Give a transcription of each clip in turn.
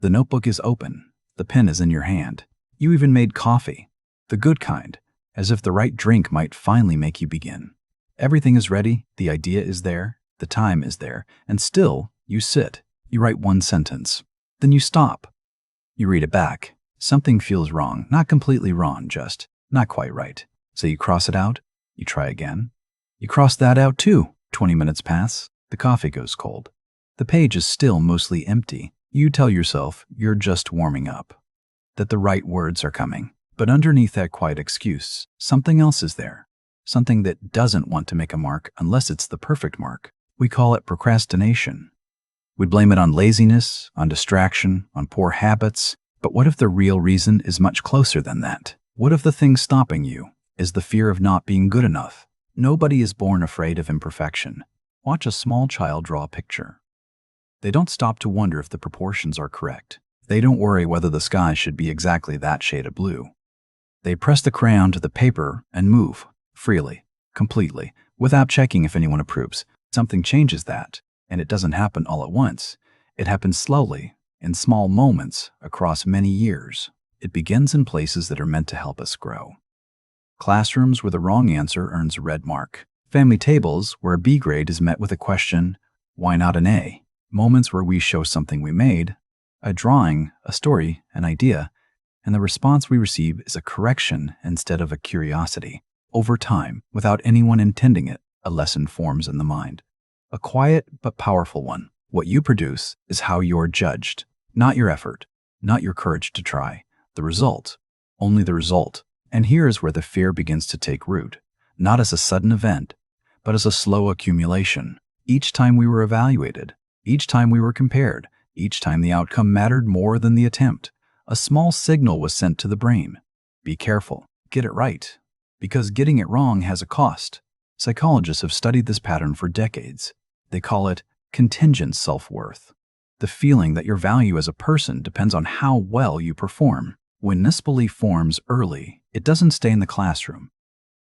The notebook is open. The pen is in your hand. You even made coffee. The good kind, as if the right drink might finally make you begin. Everything is ready, the idea is there, the time is there, and still, you sit. You write one sentence. Then you stop. You read it back. Something feels wrong, not completely wrong, just not quite right. So you cross it out. You try again. You cross that out too. 20 minutes pass. The coffee goes cold. The page is still mostly empty. You tell yourself you're just warming up, that the right words are coming. But underneath that quiet excuse, something else is there. Something that doesn't want to make a mark unless it's the perfect mark. We call it procrastination. We blame it on laziness, on distraction, on poor habits. But what if the real reason is much closer than that? What if the thing stopping you is the fear of not being good enough? Nobody is born afraid of imperfection. Watch a small child draw a picture. They don't stop to wonder if the proportions are correct. They don't worry whether the sky should be exactly that shade of blue. They press the crayon to the paper and move, freely, completely, without checking if anyone approves. Something changes that, and it doesn't happen all at once. It happens slowly, in small moments, across many years. It begins in places that are meant to help us grow. Classrooms where the wrong answer earns a red mark. Family tables where a B grade is met with a question, why not an A? Moments where we show something we made, a drawing, a story, an idea, and the response we receive is a correction instead of a curiosity. Over time, without anyone intending it, a lesson forms in the mind. A quiet but powerful one. What you produce is how you're judged, not your effort, not your courage to try. The result, only the result. And here is where the fear begins to take root, not as a sudden event, but as a slow accumulation. Each time we were evaluated, each time we were compared, each time the outcome mattered more than the attempt, a small signal was sent to the brain. Be careful, get it right, because getting it wrong has a cost. Psychologists have studied this pattern for decades. They call it contingent self-worth, the feeling that your value as a person depends on how well you perform. When this belief forms early, it doesn't stay in the classroom.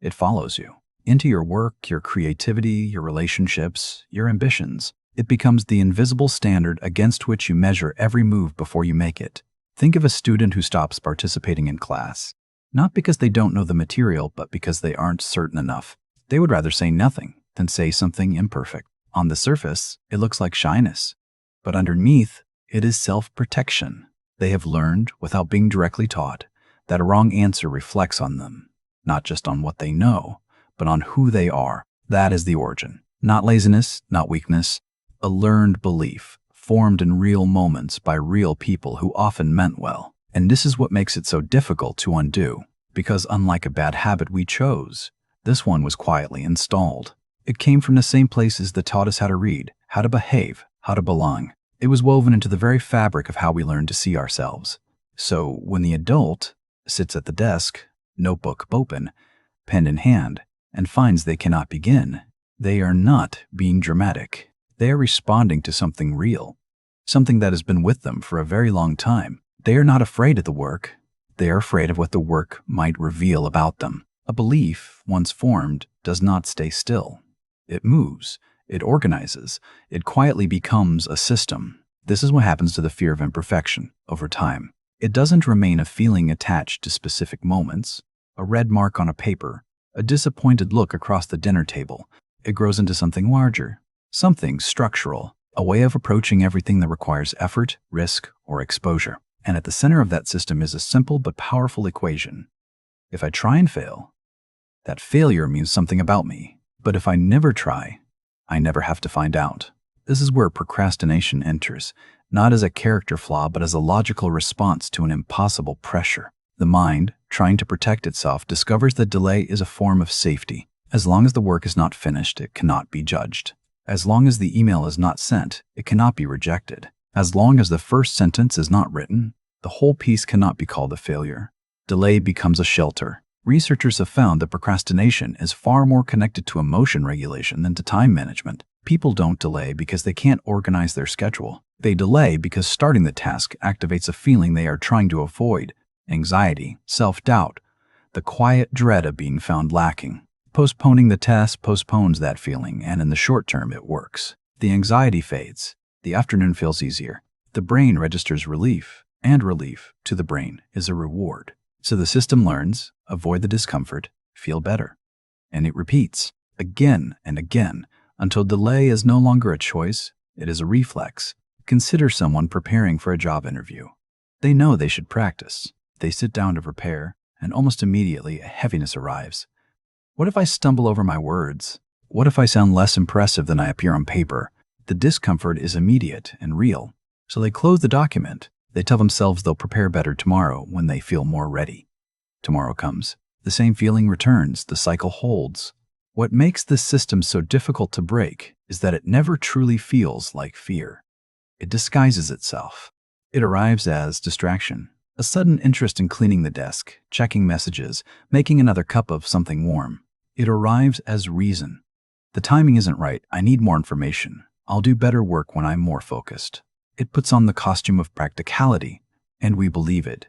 It follows you into your work, your creativity, your relationships, your ambitions. It becomes the invisible standard against which you measure every move before you make it. Think of a student who stops participating in class, not because they don't know the material, but because they aren't certain enough. They would rather say nothing than say something imperfect. On the surface, it looks like shyness, but underneath, it is self-protection. They have learned, without being directly taught, that a wrong answer reflects on them, not just on what they know, but on who they are. That is the origin. Not laziness, not weakness, a learned belief, formed in real moments by real people who often meant well. And this is what makes it so difficult to undo, because unlike a bad habit we chose, this one was quietly installed. It came from the same places that taught us how to read, how to behave, how to belong. It was woven into the very fabric of how we learn to see ourselves. So when the adult sits at the desk, notebook open, pen in hand, and finds they cannot begin, they are not being dramatic. They are responding to something real, something that has been with them for a very long time. They are not afraid of the work. They are afraid of what the work might reveal about them. A belief, once formed, does not stay still. It moves. It organizes. It quietly becomes a system. This is what happens to the fear of imperfection over time. It doesn't remain a feeling attached to specific moments, a red mark on a paper, a disappointed look across the dinner table. It grows into something larger, something structural, a way of approaching everything that requires effort, risk, or exposure. And at the center of that system is a simple but powerful equation. If I try and fail, that failure means something about me. But if I never try, I never have to find out. This is where procrastination enters, not as a character flaw, but as a logical response to an impossible pressure. The mind, trying to protect itself, discovers that delay is a form of safety. As long as the work is not finished, it cannot be judged. As long as the email is not sent, it cannot be rejected. As long as the first sentence is not written, the whole piece cannot be called a failure. Delay becomes a shelter. Researchers have found that procrastination is far more connected to emotion regulation than to time management. People don't delay because they can't organize their schedule. They delay because starting the task activates a feeling they are trying to avoid: anxiety, self-doubt, the quiet dread of being found lacking. Postponing the task postpones that feeling, and in the short term it works. The anxiety fades. The afternoon feels easier. The brain registers relief, and relief to the brain is a reward. So the system learns, avoid the discomfort, feel better. And it repeats again and again until delay is no longer a choice, it is a reflex. Consider someone preparing for a job interview. They know they should practice. They sit down to prepare, and almost immediately a heaviness arrives. What if I stumble over my words? What if I sound less impressive than I appear on paper? The discomfort is immediate and real. So they close the document. They tell themselves they'll prepare better tomorrow when they feel more ready. Tomorrow comes. The same feeling returns. The cycle holds. What makes this system so difficult to break is that it never truly feels like fear. It disguises itself. It arrives as distraction, a sudden interest in cleaning the desk, checking messages, making another cup of something warm. It arrives as reason. The timing isn't right. I need more information. I'll do better work when I'm more focused. It puts on the costume of practicality, and we believe it,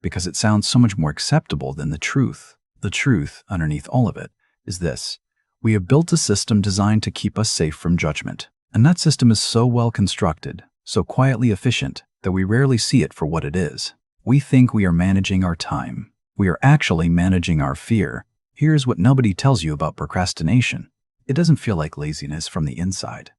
because it sounds so much more acceptable than the truth. The truth, underneath all of it, is this. We have built a system designed to keep us safe from judgment. And that system is so well constructed, so quietly efficient, that we rarely see it for what it is. We think we are managing our time. We are actually managing our fear. Here's what nobody tells you about procrastination. It doesn't feel like laziness from the inside.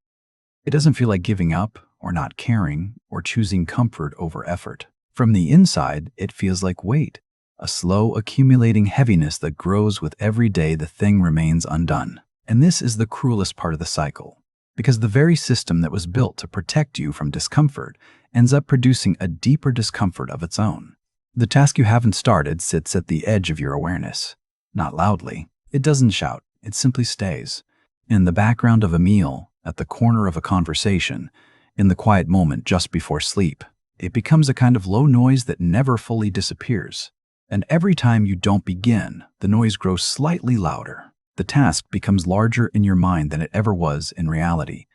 It doesn't feel like giving up or not caring or choosing comfort over effort. From the inside, it feels like weight, a slow accumulating heaviness that grows with every day the thing remains undone. And this is the cruelest part of the cycle, because the very system that was built to protect you from discomfort ends up producing a deeper discomfort of its own. The task you haven't started sits at the edge of your awareness. Not loudly. It doesn't shout. It simply stays. In the background of a meal, at the corner of a conversation, in the quiet moment just before sleep. It becomes a kind of low noise that never fully disappears. And every time you don't begin, the noise grows slightly louder. The task becomes larger in your mind than it ever was in reality,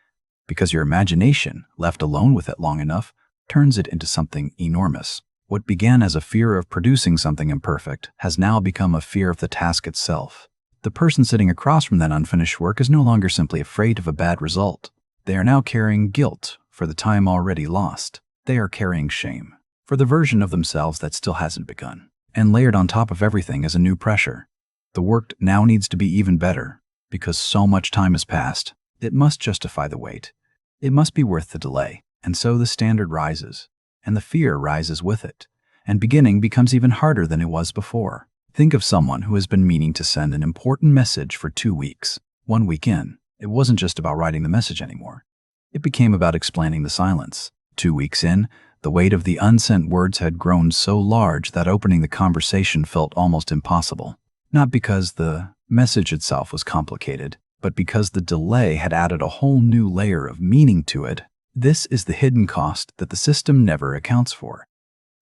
because your imagination, left alone with it long enough, turns it into something enormous. What began as a fear of producing something imperfect has now become a fear of the task itself. The person sitting across from that unfinished work is no longer simply afraid of a bad result. They are now carrying guilt for the time already lost. They are carrying shame for the version of themselves that still hasn't begun. And layered on top of everything is a new pressure. The work now needs to be even better because so much time has passed. It must justify the wait. It must be worth the delay. And so the standard rises, and the fear rises with it, and beginning becomes even harder than it was before. Think of someone who has been meaning to send an important message for 2 weeks. 1 week in, it wasn't just about writing the message anymore. It became about explaining the silence. 2 weeks in, the weight of the unsent words had grown so large that opening the conversation felt almost impossible. Not because the message itself was complicated, but because the delay had added a whole new layer of meaning to it. This is the hidden cost that the system never accounts for.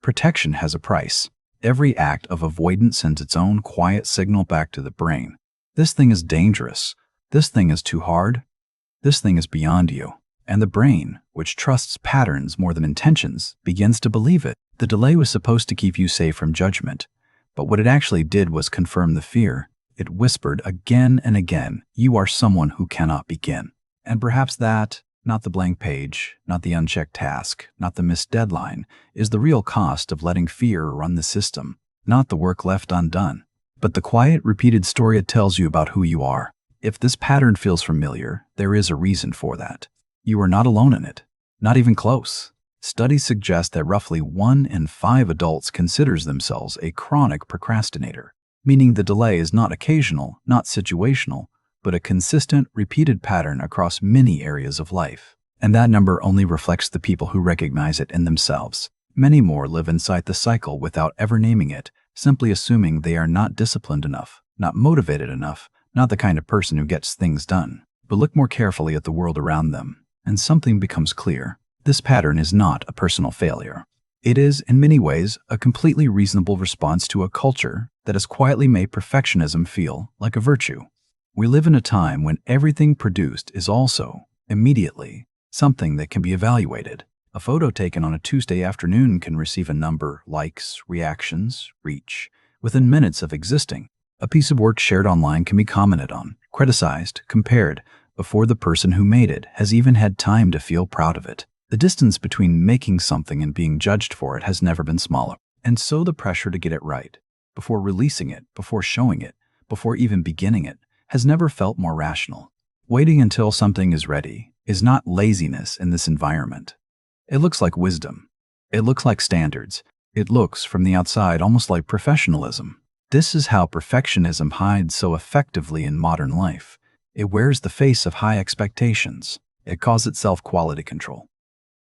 Protection has a price. Every act of avoidance sends its own quiet signal back to the brain. This thing is dangerous. This thing is too hard. This thing is beyond you. And the brain, which trusts patterns more than intentions, begins to believe it. The delay was supposed to keep you safe from judgment, but what it actually did was confirm the fear. It whispered again and again, you are someone who cannot begin. And perhaps that, not the blank page, not the unchecked task, not the missed deadline, is the real cost of letting fear run the system, not the work left undone, but the quiet, repeated story it tells you about who you are. If this pattern feels familiar, there is a reason for that. You are not alone in it, not even close. Studies suggest that roughly 1 in 5 adults considers themselves a chronic procrastinator, meaning the delay is not occasional, not situational, but a consistent, repeated pattern across many areas of life. And that number only reflects the people who recognize it in themselves. Many more live inside the cycle without ever naming it, simply assuming they are not disciplined enough, not motivated enough, not the kind of person who gets things done. But look more carefully at the world around them, and something becomes clear. This pattern is not a personal failure. It is, in many ways, a completely reasonable response to a culture that has quietly made perfectionism feel like a virtue. We live in a time when everything produced is also, immediately, something that can be evaluated. A photo taken on a Tuesday afternoon can receive a number, likes, reactions, reach, within minutes of existing. A piece of work shared online can be commented on, criticized, compared, before the person who made it has even had time to feel proud of it. The distance between making something and being judged for it has never been smaller. And so the pressure to get it right, before releasing it, before showing it, before even beginning it, has never felt more rational. Waiting until something is ready is not laziness in this environment. It looks like wisdom. It looks like standards. It looks, from the outside, almost like professionalism. This is how perfectionism hides so effectively in modern life. It wears the face of high expectations. It calls itself quality control.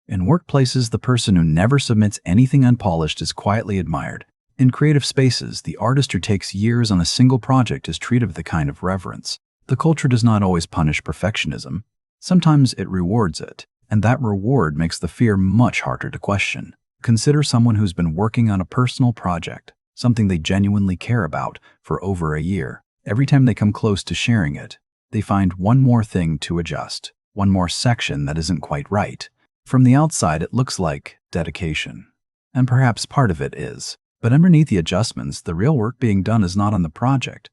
In workplaces, the person who never submits anything unpolished is quietly admired. In creative spaces, the artist who takes years on a single project is treated with a kind of reverence. The culture does not always punish perfectionism. Sometimes it rewards it, and that reward makes the fear much harder to question. Consider someone who's been working on a personal project, something they genuinely care about, for over a year. Every time they come close to sharing it, they find one more thing to adjust, one more section that isn't quite right. From the outside, it looks like dedication, and perhaps part of it is. But underneath the adjustments, the real work being done is not on the project.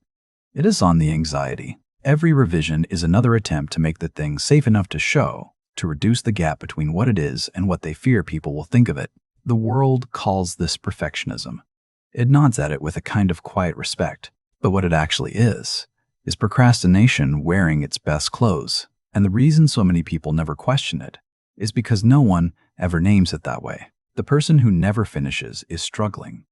It is on the anxiety. Every revision is another attempt to make the thing safe enough to show, to reduce the gap between what it is and what they fear people will think of it. The world calls this perfectionism. It nods at it with a kind of quiet respect. But what it actually is procrastination wearing its best clothes. And the reason so many people never question it is because no one ever names it that way. The person who never finishes is struggling.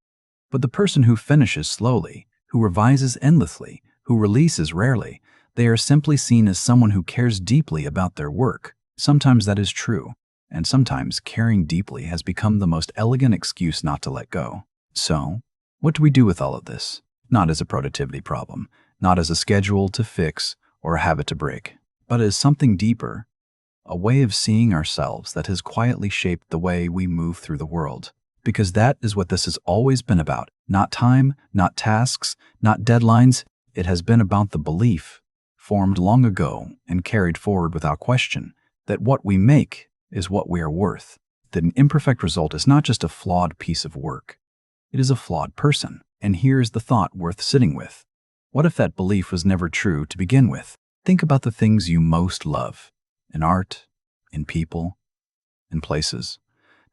But the person who finishes slowly, who revises endlessly, who releases rarely, they are simply seen as someone who cares deeply about their work. Sometimes that is true, and sometimes caring deeply has become the most elegant excuse not to let go. So, what do we do with all of this? Not as a productivity problem, not as a schedule to fix or a habit to break, but as something deeper, a way of seeing ourselves that has quietly shaped the way we move through the world. Because that is what this has always been about. Not time, not tasks, not deadlines. It has been about the belief, formed long ago and carried forward without question, that what we make is what we are worth. That an imperfect result is not just a flawed piece of work. It is a flawed person. And here's the thought worth sitting with. What if that belief was never true to begin with? Think about the things you most love. In art, in people, in places.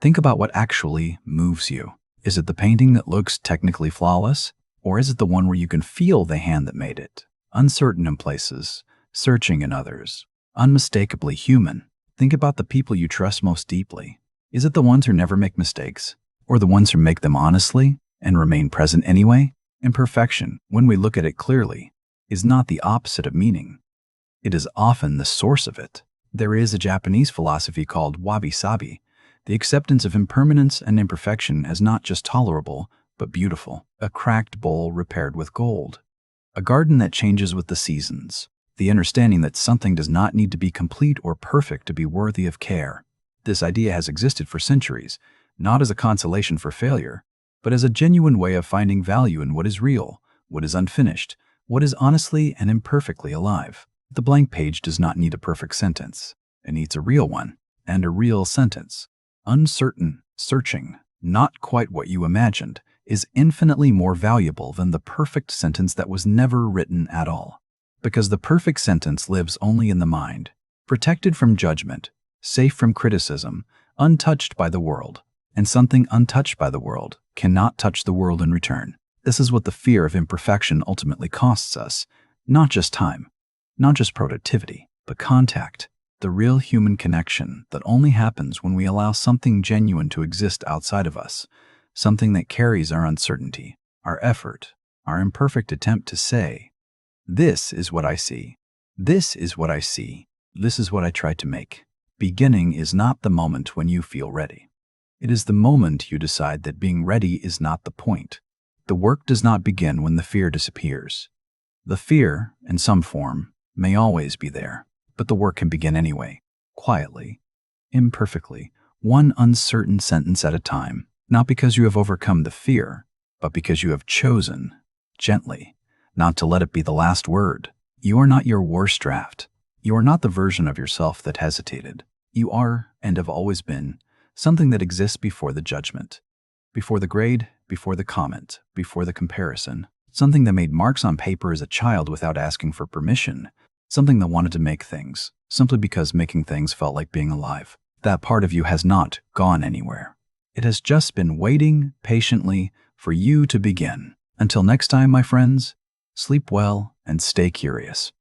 Think about what actually moves you. Is it the painting that looks technically flawless? Or is it the one where you can feel the hand that made it? Uncertain in places, searching in others, unmistakably human. Think about the people you trust most deeply. Is it the ones who never make mistakes? Or the ones who make them honestly and remain present anyway? Imperfection, when we look at it clearly, is not the opposite of meaning. It is often the source of it. There is a Japanese philosophy called wabi-sabi, the acceptance of impermanence and imperfection as not just tolerable, but beautiful. A cracked bowl repaired with gold. A garden that changes with the seasons. The understanding that something does not need to be complete or perfect to be worthy of care. This idea has existed for centuries, not as a consolation for failure, but as a genuine way of finding value in what is real, what is unfinished, what is honestly and imperfectly alive. The blank page does not need a perfect sentence. It needs a real one, and a real sentence. Uncertain, searching, not quite what you imagined, is infinitely more valuable than the perfect sentence that was never written at all. Because the perfect sentence lives only in the mind, protected from judgment, safe from criticism, untouched by the world. And something untouched by the world cannot touch the world in return. This is what the fear of imperfection ultimately costs us. Not just time, not just productivity, but contact. The real human connection that only happens when we allow something genuine to exist outside of us, something that carries our uncertainty, our effort, our imperfect attempt to say, "This is what I see. This is what I see. This is what I try to make." Beginning is not the moment when you feel ready. It is the moment you decide that being ready is not the point. The work does not begin when the fear disappears. The fear, in some form, may always be there, but the work can begin anyway, quietly, imperfectly, one uncertain sentence at a time, not because you have overcome the fear, but because you have chosen, gently, not to let it be the last word. You are not your worst draft. You are not the version of yourself that hesitated. You are, and have always been, something that exists before the judgment, before the grade, before the comment, before the comparison, something that made marks on paper as a child without asking for permission, something that wanted to make things, simply because making things felt like being alive. That part of you has not gone anywhere. It has just been waiting patiently for you to begin. Until next time, my friends, sleep well and stay curious.